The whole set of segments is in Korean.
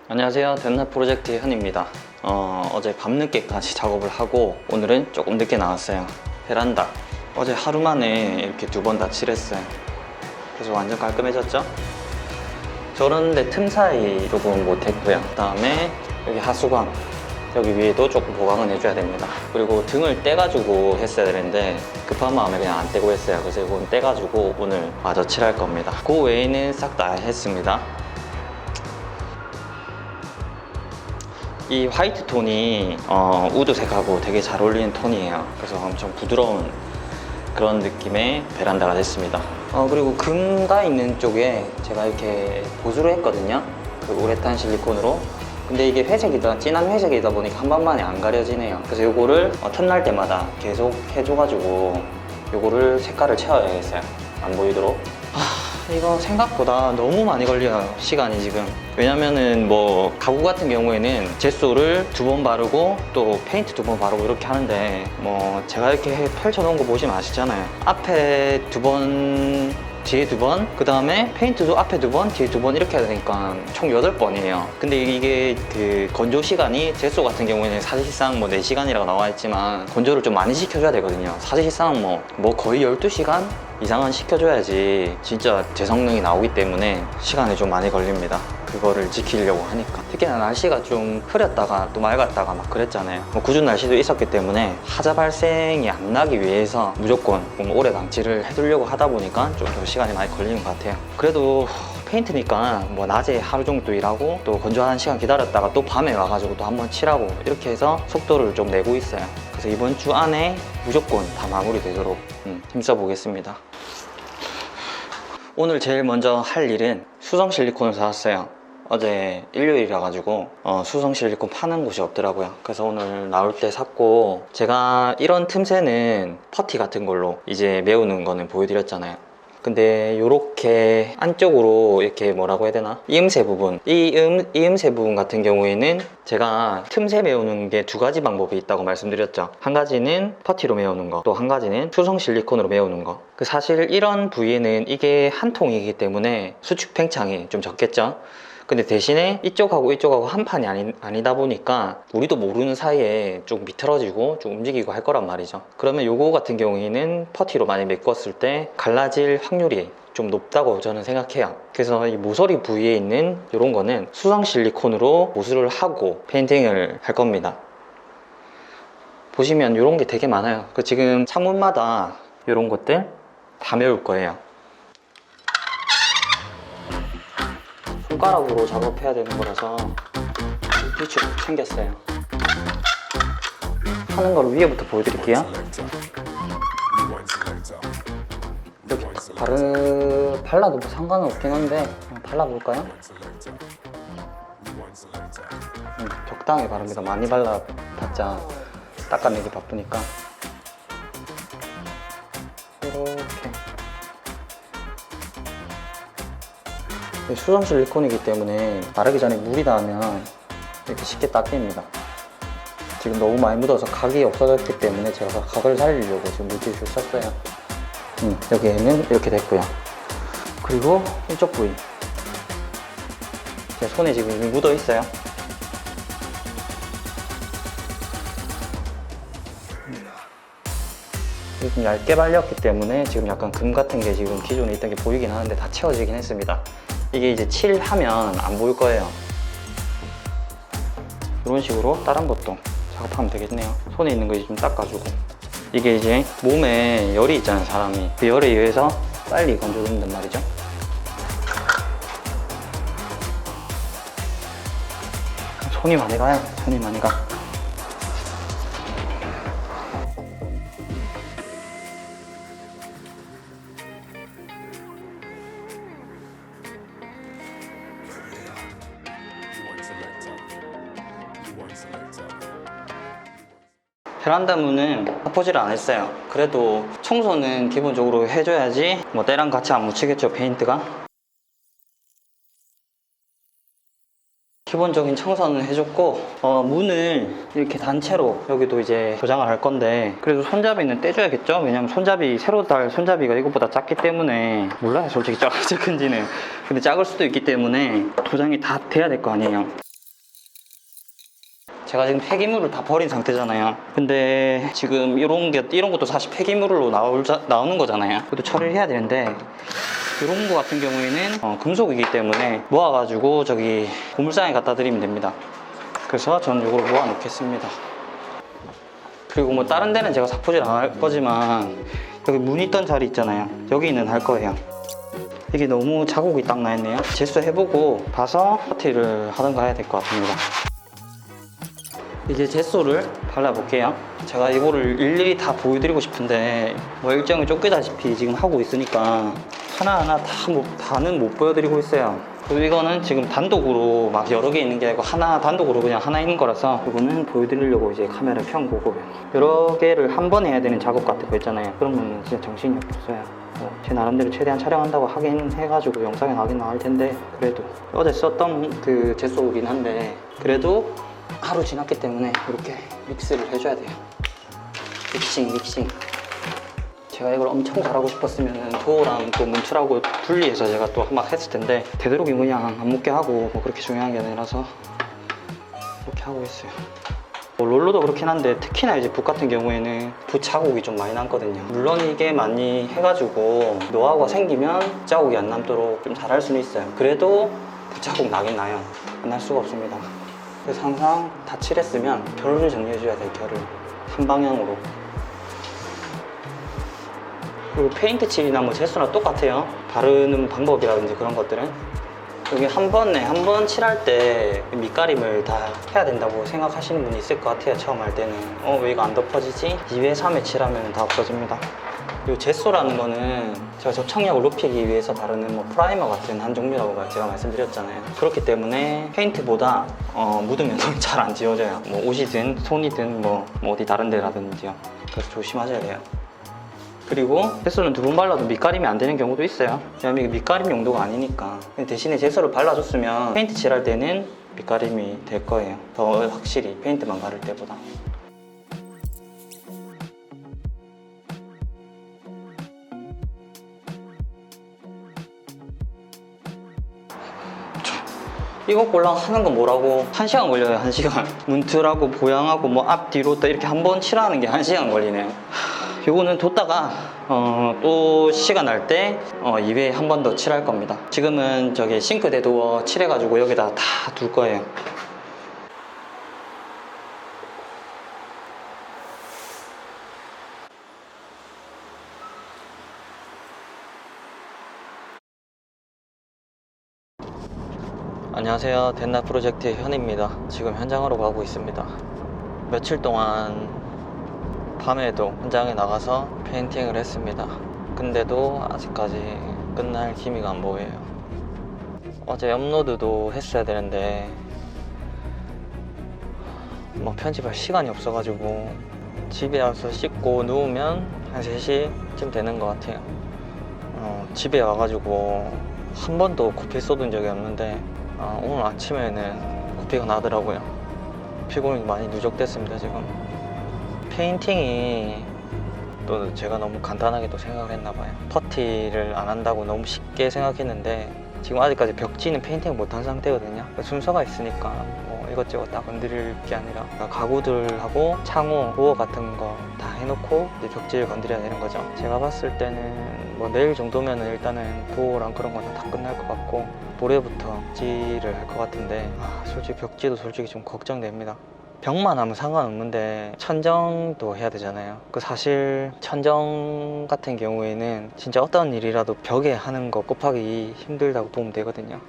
안녕하세요. 덴날 프로젝트의 현입니다. 어제 밤늦게까지 작업을 하고 오늘은 조금 늦게 나왔어요. 베란다 어제 하루 만에 이렇게 2번 다 칠했어요. 그래서 완전 깔끔해졌죠? 저런데 틈 사이 조금 못했고요. 그 다음에 여기 하수관 여기 위에도 조금 보강은 해줘야 됩니다. 그리고 등을 떼가지고 했어야 되는데 급한 마음에 그냥 안 떼고 했어요. 그래서 이건 떼가지고 오늘 마저 칠할 겁니다. 그 외에는 싹 다 했습니다. 이 화이트 톤이 우드색하고 되게 잘 어울리는 톤이에요. 그래서 엄청 부드러운 그런 느낌의 베란다가 됐습니다. 그리고 금가 있는 쪽에 제가 이렇게 보수를 했거든요. 그 우레탄 실리콘으로. 근데 이게 회색이다, 진한 회색이다 보니까 한 번만에 안 가려지네요. 그래서 요거를 틈날 때마다 계속 해줘가지고 요거를 색깔을 채워야겠어요. 안 보이도록. 이거 생각보다 너무 많이 걸려요, 시간이 지금. 왜냐면은 뭐 가구 같은 경우에는 젯소를 2번 바르고 또 페인트 2번 바르고 이렇게 하는데 뭐 제가 이렇게 펼쳐놓은 거 보시면 아시잖아요. 앞에 2번, 뒤에 2번, 그 다음에 페인트도 앞에 2번, 뒤에 2번 이렇게 해야 되니까 총 8번이에요. 근데 이게 그 건조 시간이 젯소 같은 경우에는 사실상 뭐 4시간이라고 나와 있지만 건조를 좀 많이 시켜줘야 되거든요. 사실상 뭐 거의 12시간 이상은 시켜줘야지 진짜 제 성능이 나오기 때문에 시간이 좀 많이 걸립니다. 그거를 지키려고 하니까. 특히나 날씨가 좀 흐렸다가 또 맑았다가 막 그랬잖아요. 뭐 궂은 날씨도 있었기 때문에 하자 발생이 안 나기 위해서 무조건 오래 방치를 해두려고 하다 보니까 좀 더 시간이 많이 걸리는 것 같아요. 그래도 페인트니까 뭐 낮에 하루 정도 일하고 또 건조하는 시간 기다렸다가 또 밤에 와가지고 또 한번 칠하고 이렇게 해서 속도를 좀 내고 있어요. 그래서 이번 주 안에 무조건 다 마무리되도록 힘써 보겠습니다. 오늘 제일 먼저 할 일은 수성 실리콘을 사왔어요. 어제 일요일이라 가지고 수성 실리콘 파는 곳이 없더라고요. 그래서 오늘 나올 때 샀고, 제가 이런 틈새는 퍼티 같은 걸로 이제 메우는 거는 보여드렸잖아요. 근데 요렇게 안쪽으로 이렇게 뭐라고 해야 되나? 이음새 부분, 이음새 부분 같은 경우에는 제가 틈새 메우는 게 2가지 방법이 있다고 말씀드렸죠. 한 가지는 퍼티로 메우는 거, 또 한 가지는 수성 실리콘으로 메우는 거. 사실 이런 부위에는 이게 한 통이기 때문에 수축 팽창이 좀 적겠죠. 근데 대신에 이쪽하고 이쪽하고 한 판이 아니다 보니까 우리도 모르는 사이에 좀 비틀어지고 좀 움직이고 할 거란 말이죠. 그러면 요거 같은 경우에는 퍼티로 많이 메꿨을 때 갈라질 확률이 좀 높다고 저는 생각해요. 그래서 이 모서리 부위에 있는 이런 거는 수성 실리콘으로 보수를 하고 페인팅을 할 겁니다. 보시면 이런 게 되게 많아요. 지금 창문마다 이런 것들 다 메울 거예요. 손가락으로 작업해야 되는 거라서 불빛이 생겼어요. 하는 걸 위에부터 보여드릴게요. 이렇게 발라도 뭐 상관은 없긴 한데 발라볼까요? 적당히 바릅니다. 많이 발라봤자 닦아내기 바쁘니까 이렇게. 수성 실리콘이기 때문에 바르기 전에 물이 닿으면 이렇게 쉽게 닦입니다. 지금 너무 많이 묻어서 각이 없어졌기 때문에 제가 각을 살리려고 지금 물티슈를 썼어요. 여기에는 이렇게 됐고요. 그리고 이쪽 부위, 제 손에 지금 이미 묻어 있어요. 좀 얇게 발렸기 때문에 지금 약간 금 같은 게 지금 기존에 있던 게 보이긴 하는데 다 채워지긴 했습니다. 이게 이제 칠하면 안 보일 거예요. 이런 식으로 다른 것도 작업하면 되겠네요. 손에 있는 거 좀 닦아주고. 이게 이제 몸에 열이 있잖아요, 사람이. 그 열에 의해서 빨리 건조된단 말이죠. 손이 많이 가요. 손이 많이 가. 베란다 문은 덮어지를 안 했어요. 그래도 청소는 기본적으로 해줘야지 뭐 때랑 같이 안 묻히겠죠, 페인트가. 기본적인 청소는 해줬고, 문을 이렇게 단체로 여기도 이제 도장을 할 건데, 그래도 손잡이는 떼줘야겠죠? 왜냐면 새로 달 손잡이가 이것보다 작기 때문에, 몰라요 솔직히 작은지는. 근데 작을 수도 있기 때문에 도장이 다 돼야 될 거 아니에요. 제가 지금 폐기물을 다 버린 상태잖아요. 근데 지금 이런 것도 사실 폐기물로 나오는 거잖아요. 그것도 처리를 해야 되는데, 이런 거 같은 경우에는 금속이기 때문에 모아가지고 저기 고물상에 갖다 드리면 됩니다. 그래서 저는 이걸 모아 놓겠습니다. 그리고 뭐 다른 데는 제가 삭포질 안 할 거지만, 여기 문 있던 자리 있잖아요. 여기는 할 거예요. 이게 너무 자국이 딱 나 있네요. 제수 해보고 봐서 퍼티를 하던가 해야 될 것 같습니다. 이제 제소를 발라볼게요. 제가 이거를 일일이 다 보여드리고 싶은데 뭐 일정이 쫓기다시피 지금 하고 있으니까 하나하나 다는 못 보여드리고 있어요. 그리고 이거는 지금 단독으로 막 여러 개 있는 게 아니고 하나 단독으로 그냥 하나 있는 거라서 이거는 보여드리려고 이제 카메라 편 거고요. 여러 개를 한 번에 해야 되는 작업 같은 거 있잖아요. 그러면 진짜 정신이 없어요. 제 나름대로 최대한 촬영한다고 하긴 해가지고 영상에 나긴 나올 텐데, 그래도 어제 썼던 그 제소이긴 한데 그래도 하루 지났기 때문에 이렇게 믹스를 해줘야 돼요. 믹싱. 제가 이걸 엄청 잘하고 싶었으면 도어랑 또 문틀하고 분리해서 제가 또 막 했을 텐데, 되도록이 그냥 안 묻게 하고 뭐 그렇게 중요한 게 아니라서 이렇게 하고 있어요. 롤러도 그렇긴 한데 특히나 이제 붓 같은 경우에는 붓 자국이 좀 많이 남거든요. 물론 이게 많이 해가지고 노하우가 생기면 자국이 안 남도록 좀 잘할 수는 있어요. 그래도 붓 자국 나긴 나요. 안 날 수가 없습니다. 그래서 항상 다 칠했으면 결을 정리해줘야 돼요. 결을 한 방향으로. 그리고 페인트 칠이나 뭐 제수나 똑같아요. 바르는 방법이라든지 그런 것들은 여기 한 번 칠할 때 밑가림을 다 해야 된다고 생각하시는 분이 있을 것 같아요. 처음 할 때는 왜 이거 안 덮어지지? 2회, 3회 칠하면 다 없어집니다. 이 제소라는 거는 제가 접착력을 높이기 위해서 바르는 뭐 프라이머 같은 한 종류라고 제가 말씀드렸잖아요. 그렇기 때문에 페인트보다 묻으면 잘 안 지워져요. 뭐 옷이든 손이든 뭐 어디 다른 데라든지요. 그래서 조심하셔야 돼요. 그리고 제소는 2번 발라도 밑가림이 안 되는 경우도 있어요. 왜냐면 이게 밑가림 용도가 아니니까. 대신에 제소를 발라줬으면 페인트 칠할 때는 밑가림이 될 거예요. 더 확실히 페인트만 바를 때보다. 이거 꼴랑 하는 건 뭐라고? 1시간 걸려요. 1시간. 문틀하고 보양하고 뭐 앞뒤로 또 이렇게 한 번 칠하는 게 1시간 걸리네요. 요거는 뒀다가 또 시간 날 때 2회에 한 번 더 칠할 겁니다. 지금은 저기 싱크대 도어 칠해가지고 여기다 다 둘 거예요. 안녕하세요. 덴나 프로젝트의 현입니다. 지금 현장으로 가고 있습니다. 며칠 동안 밤에도 현장에 나가서 페인팅을 했습니다. 근데도 아직까지 끝날 기미가 안 보여요. 어제 업로드도 했어야 되는데 뭐 편집할 시간이 없어가지고 집에 와서 씻고 누우면 한 3시쯤 되는 것 같아요. 집에 와가지고 한 번도 코피 쏟은 적이 없는데 오늘 아침에는 코피가 나더라고요. 피곤이 많이 누적됐습니다. 지금 페인팅이 또 제가 너무 간단하게도 생각을 했나봐요. 퍼티를 안 한다고 너무 쉽게 생각했는데 지금 아직까지 벽지는 페인팅을 못한 상태거든요. 순서가 있으니까 뭐 이것저것 다 건드릴 게 아니라 가구들하고 창호, 도어 같은 거 다 해놓고 이제 벽지를 건드려야 되는 거죠. 제가 봤을 때는 뭐 내일 정도면은 일단은 도어랑 그런 거는 다 끝날 것 같고 모레부터 벽지를 할 것 같은데 솔직히 벽지도 솔직히 좀 걱정됩니다. 벽만 하면 상관없는데 천정도 해야 되잖아요. 사실 천정 같은 경우에는 진짜 어떤 일이라도 벽에 하는 거 곱하기 힘들다고 보면 되거든요.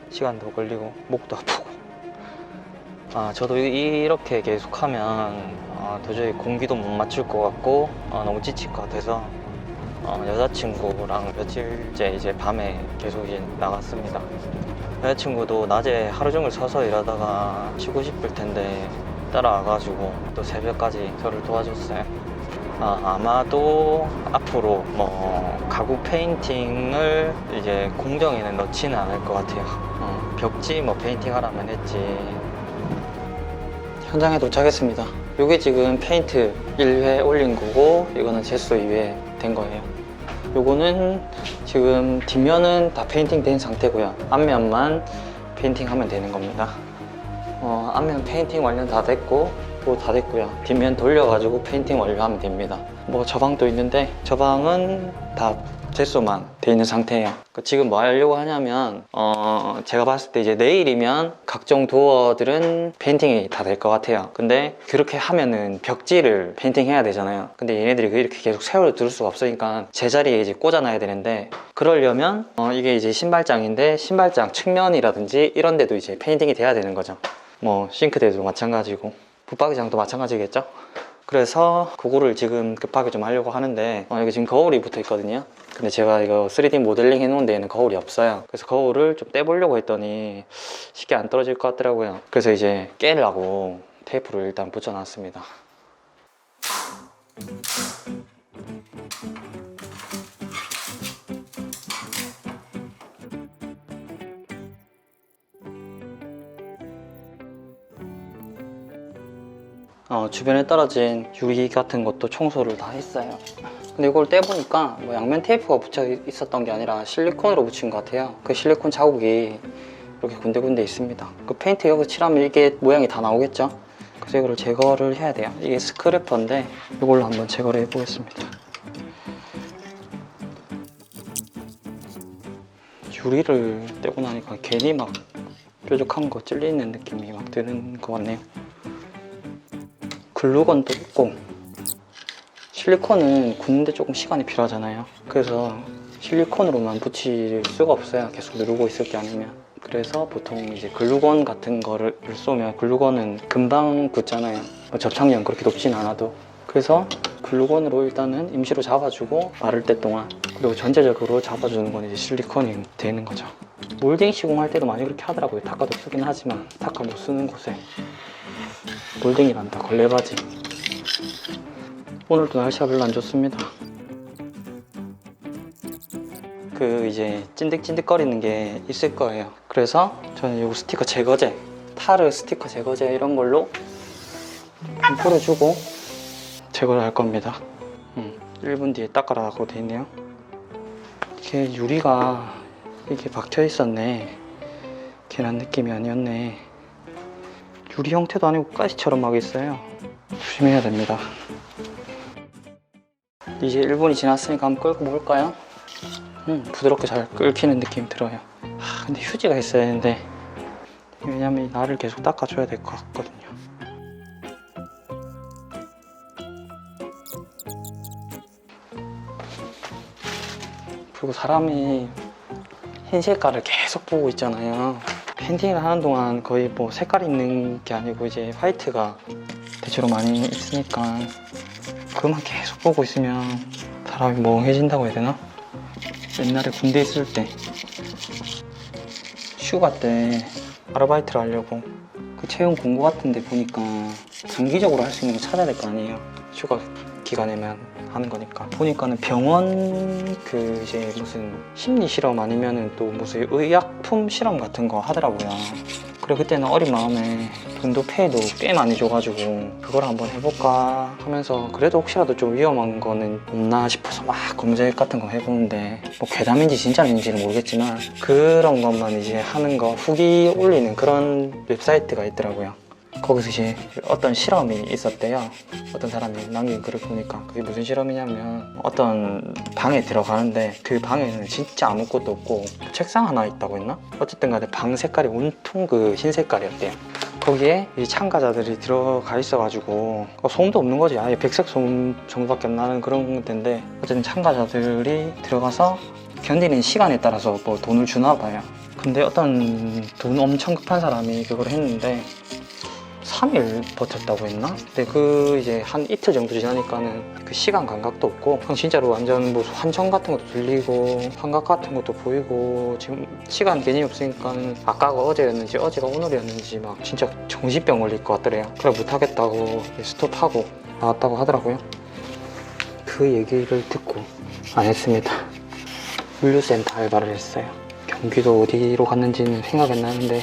시간도 걸리고 목도 아프고. 저도 이렇게 계속하면 도저히 공기도 못 맞출 것 같고 너무 지칠 것 같아서 여자친구랑 며칠째 이제 밤에 계속 이제 나갔습니다. 여자친구도 낮에 하루 종일 서서 일하다가 쉬고 싶을 텐데 따라와가지고 또 새벽까지 저를 도와줬어요. 아마도 앞으로 뭐 가구 페인팅을 이제 공정에는 넣지는 않을 것 같아요. 벽지 뭐 페인팅 하라면 했지. 현장에 도착했습니다. 이게 지금 페인트 1회 올린 거고 이거는 제소 2회 된 거예요. 요거는 지금 뒷면은 다 페인팅 된 상태고요. 앞면만 페인팅 하면 되는 겁니다. 앞면 페인팅 완료 다 됐고 또 다 됐고요. 뒷면 돌려가지고 페인팅 완료하면 됩니다. 뭐 저 방도 있는데 저 방은 다 재수만 돼 있는 상태예요. 지금 뭐 하려고 하냐면 제가 봤을 때 이제 내일이면 각종 도어들은 페인팅이 다 될 것 같아요. 근데 그렇게 하면은 벽지를 페인팅 해야 되잖아요. 근데 얘네들이 이렇게 계속 세월을 둘 수가 없으니까 제자리에 이제 꽂아놔야 되는데, 그러려면 이게 이제 신발장인데 신발장 측면이라든지 이런 데도 이제 페인팅이 돼야 되는 거죠. 뭐 싱크대도 마찬가지고 붙박이장도 마찬가지겠죠. 그래서 그거를 지금 급하게 좀 하려고 하는데 여기 지금 거울이 붙어 있거든요. 근데 제가 이거 3D 모델링 해놓은 데에는 거울이 없어요. 그래서 거울을 좀 떼보려고 했더니 쉽게 안 떨어질 것 같더라고요. 그래서 이제 깨려고 테이프를 일단 붙여놨습니다. 주변에 떨어진 유리 같은 것도 청소를 다 했어요. 근데 이걸 떼보니까 뭐 양면 테이프가 붙여 있었던 게 아니라 실리콘으로 붙인 것 같아요. 그 실리콘 자국이 이렇게 군데군데 있습니다. 그 페인트 여기 칠하면 이게 모양이 다 나오겠죠? 그래서 이거를 제거를 해야 돼요. 이게 스크래퍼인데 이걸로 한번 제거를 해보겠습니다. 유리를 떼고 나니까 괜히 막 뾰족한 거 찔리는 느낌이 막 드는 것 같네요. 글루건도 있고, 실리콘은 굳는데 조금 시간이 필요하잖아요. 그래서 실리콘으로만 붙일 수가 없어요. 계속 누르고 있을 게 아니면. 그래서 보통 이제 글루건 같은 거를 쏘면, 글루건은 금방 굳잖아요. 접착력은 그렇게 높진 않아도. 그래서 글루건으로 일단은 임시로 잡아주고 마를 때 동안, 그리고 전체적으로 잡아주는 건 이제 실리콘이 되는 거죠. 몰딩 시공할 때도 많이 그렇게 하더라고요. 타카도 쓰긴 하지만 타카 못 쓰는 곳에 몰딩이란다. 걸레바지. 오늘도 날씨가 별로 안 좋습니다. 그 이제 찐득찐득거리는 게 있을 거예요. 그래서 저는 이 스티커 제거제, 타르 스티커 제거제 이런 걸로 좀 뿌려주고 제거를 할 겁니다. 1분 뒤에 닦아라고 돼 있네요. 이게 유리가 이렇게 박혀 있었네. 괜한 느낌이 아니었네. 유리 형태도 아니고 가시처럼 막 있어요. 조심해야 됩니다. 이제 1분이 지났으니까 한번 끓고 볼까요? 부드럽게 잘 끓기는 느낌이 들어요. 근데 휴지가 있어야 되는데, 왜냐면 이 날을 계속 닦아줘야 될 것 같거든요. 그리고 사람이 흰 색깔을 계속 보고 있잖아요. 페인팅을 하는 동안 거의 뭐 색깔이 있는 게 아니고 이제 화이트가 대체로 많이 있으니까 그것만 계속 보고 있으면 사람이 멍해진다고 해야 되나? 옛날에 군대 있을 때 휴가 때 아르바이트를 하려고 그 채용 공고 같은 데 보니까 장기적으로 할 수 있는 거 찾아야 될 거 아니에요. 휴가 기간에만 하는 거니까. 보니까는 병원 그 이제 무슨 심리 실험 아니면은 또 무슨 의약품 실험 같은 거 하더라고요. 그래 그때는 어린 마음에 돈도 페이도 꽤 많이 줘가지고 그걸 한번 해볼까 하면서, 그래도 혹시라도 좀 위험한 거는 없나 싶어서 막 검색 같은 거 해보는데, 뭐 괴담인지 진짜인지는 모르겠지만 그런 것만 이제 하는 거 후기 올리는 그런 웹사이트가 있더라고요. 거기서 이제 어떤 실험이 있었대요. 어떤 사람이 남긴 글을 보니까 그게 무슨 실험이냐면, 어떤 방에 들어가는데 그 방에는 진짜 아무것도 없고 책상 하나 있다고 했나? 어쨌든 간에 방 색깔이 온통 그 흰 색깔이었대요. 거기에 이 참가자들이 들어가 있어가지고 소음도 없는 거지. 아예 백색 소음 정도밖에 안 나는 그런 건데, 어쨌든 참가자들이 들어가서 견디는 시간에 따라서 뭐 돈을 주나 봐요. 근데 어떤 돈 엄청 급한 사람이 그걸 했는데 3일 버텼다고 했나? 근데 그 이제 한 이틀 정도 지나니까는 그 시간 감각도 없고 그냥 진짜로 완전 뭐 환청 같은 것도 들리고 환각 같은 것도 보이고, 지금 시간 개념이 없으니까 아까가 어제였는지 어제가 오늘이었는지 막 진짜 정신병 걸릴 것 같더래요. 그래 못하겠다고 스톱하고 나왔다고 하더라고요. 그 얘기를 듣고 안 했습니다. 물류센터 알바를 했어요. 경기도 어디로 갔는지는 생각이 안 나는데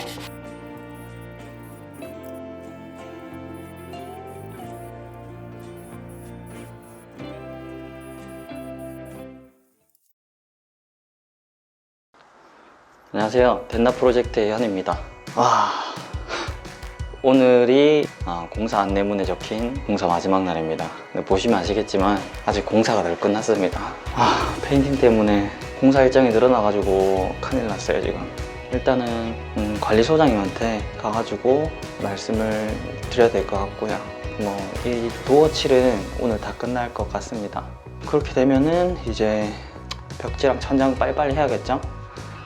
안녕하세요. 덴나 프로젝트의 현입니다. 오늘이 공사 안내문에 적힌 공사 마지막 날입니다. 보시면 아시겠지만 아직 공사가 덜 끝났습니다. 페인팅 때문에 공사 일정이 늘어나가지고 큰일 났어요 지금. 일단은 관리소장님한테 가가지고 말씀을 드려야 될 것 같고요. 이 도어 칠은 오늘 다 끝날 것 같습니다. 그렇게 되면은 이제 벽지랑 천장 빨리빨리 해야겠죠?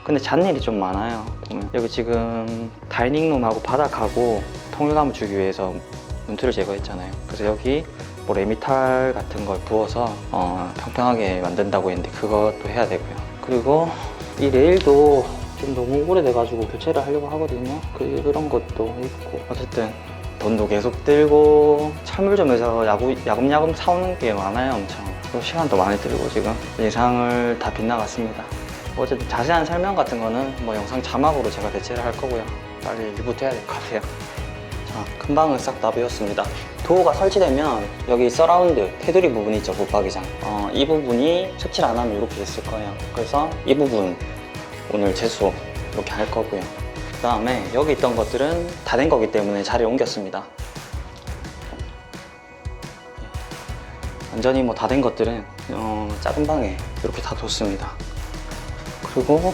근데 잔일이 좀 많아요. 보면 여기 지금 다이닝룸하고 바닥하고 통일감을 주기 위해서 문틀을 제거했잖아요. 그래서 여기 뭐 레미탈 같은 걸 부어서 평평하게 만든다고 했는데 그것도 해야 되고요. 그리고 이 레일도 좀 너무 오래돼가지고 교체를 하려고 하거든요. 그런 것도 있고 어쨌든 돈도 계속 들고 철물점에서 야금야금 사오는 게 많아요. 엄청 시간도 많이 들고 지금 예상을 다 빗나갔습니다. 어쨌든 자세한 설명 같은 거는 뭐 영상 자막으로 제가 대체를 할 거고요. 빨리 일부터 해야 될 것 같아요. 자, 큰 방은 싹 다 비웠습니다. 도어가 설치되면 여기 서라운드 테두리 부분 있죠, 붙박이장. 이 부분이 색칠 안 하면 이렇게 됐을 거예요. 그래서 이 부분 오늘 재수 이렇게 할 거고요. 그 다음에 여기 있던 것들은 다 된 거기 때문에 자리에 옮겼습니다. 완전히 뭐 다 된 것들은 작은 방에 이렇게 다 뒀습니다. 그리고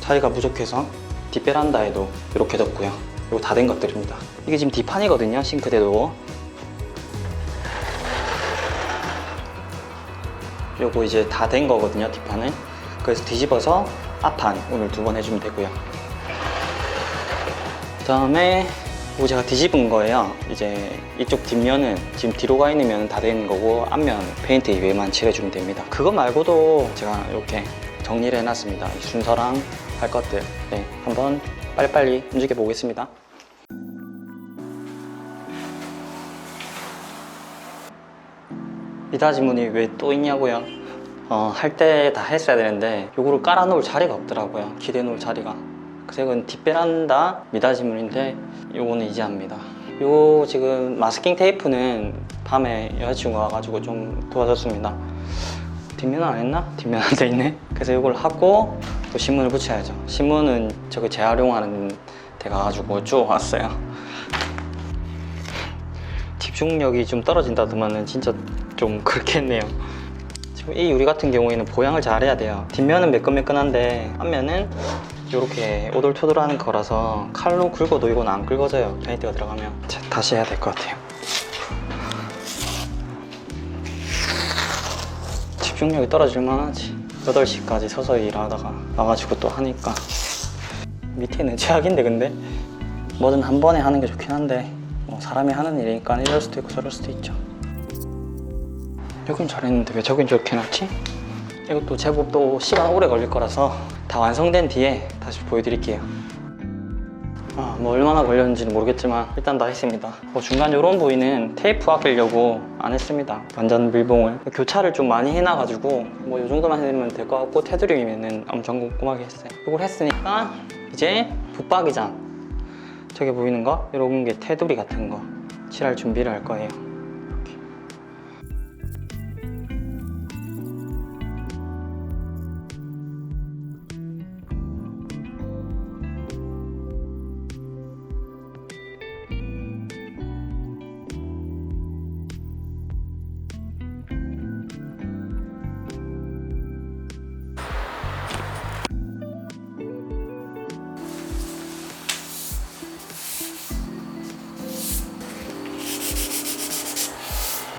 자리가 부족해서 뒷베란다에도 이렇게 뒀고요. 이거 다 된 것들입니다. 이게 지금 뒷판이거든요. 싱크대도. 요거 이제 다 된 거거든요. 뒷판은. 그래서 뒤집어서 앞판 오늘 2번 해주면 되고요. 그 다음에 이거 제가 뒤집은 거예요. 이제 이쪽 뒷면은 지금 뒤로 가 있는 면은 다 된 거고 앞면 페인트 이외만 칠해주면 됩니다. 그거 말고도 제가 이렇게 정리를 해놨습니다. 이 순서랑 할 것들. 네, 한번 빨리빨리 움직여 보겠습니다. 미닫이문이 왜 또 있냐고요? 할 때 다 했어야 되는데 요거를 깔아놓을 자리가 없더라고요. 기대 놓을 자리가. 그래서 이건 뒷베란다 미닫이문인데 요거는 이제 합니다. 요 지금 마스킹 테이프는 밤에 여자친구가 와가지고 좀 도와줬습니다. 뒷면은 안 했나? 뒷면 안 돼 있네. 그래서 이걸 하고 또 신문을 붙여야죠. 신문은 저거 재활용하는 데 가가지고 쭉 왔어요. 집중력이 좀 떨어진다더만은 진짜 좀 그렇겠네요. 지금 이 유리 같은 경우에는 보양을 잘 해야 돼요. 뒷면은 매끈매끈한데 앞면은 이렇게 오돌토돌하는 거라서 칼로 긁어도 이건 안 긁어져요. 페인트가 들어가면. 자, 다시 해야 될 것 같아요. 집중력이 떨어질 만하지. 8시까지 서서히 일하다가 와가지고 또 하니까. 밑에는 최악인데 근데 뭐든 한 번에 하는 게 좋긴 한데 뭐 사람이 하는 일이니까 이럴 수도 있고 저럴 수도 있죠. 여긴 잘했는데 왜 저긴 저렇게 해놨지? 이것도 제법 또 시간 오래 걸릴 거라서 다 완성된 뒤에 다시 보여드릴게요. 뭐 얼마나 걸렸는지는 모르겠지만 일단 다 했습니다. 중간 이런 부위는 테이프 아끼려고 안 했습니다. 완전 밀봉을. 교차를 좀 많이 해놔가지고 뭐 이 정도만 해주면 될 것 같고 테두리 위면은 엄청 꼼꼼하게 했어요. 이걸 했으니까 이제 붙박이장 저기 보이는 거? 이런 게 테두리 같은 거 칠할 준비를 할 거예요.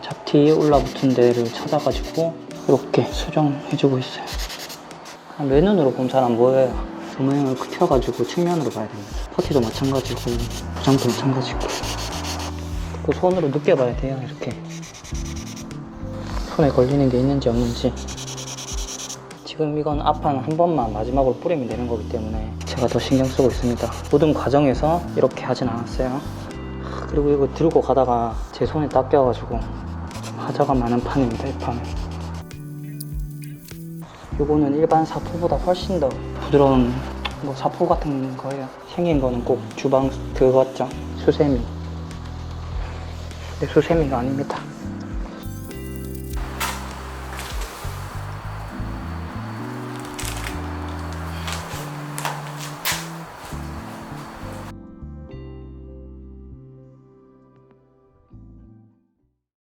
잡티에 올라붙은 데를 찾아가지고 이렇게 수정해주고 있어요. 맨눈으로 보면 잘 안 보여요. 조명을 켜가지고 측면으로 봐야 됩니다. 퍼티도 마찬가지고 부장도 마찬가지고. 그 손으로 느껴봐야 돼요. 이렇게 손에 걸리는 게 있는지 없는지. 지금 이건 앞판 한 번만 마지막으로 뿌리면 되는 거기 때문에 제가 더 신경 쓰고 있습니다. 모든 과정에서 이렇게 하진 않았어요. 그리고 이거 들고 가다가 제 손에 딱 껴가지고 하자가 많은 판입니다. 이 판은. 요거는 일반 사포보다 훨씬 더 부드러운 뭐 사포 같은 거예요. 생긴 거는 꼭 주방 그거 같죠? 수세미. 근데 수세미가 아닙니다.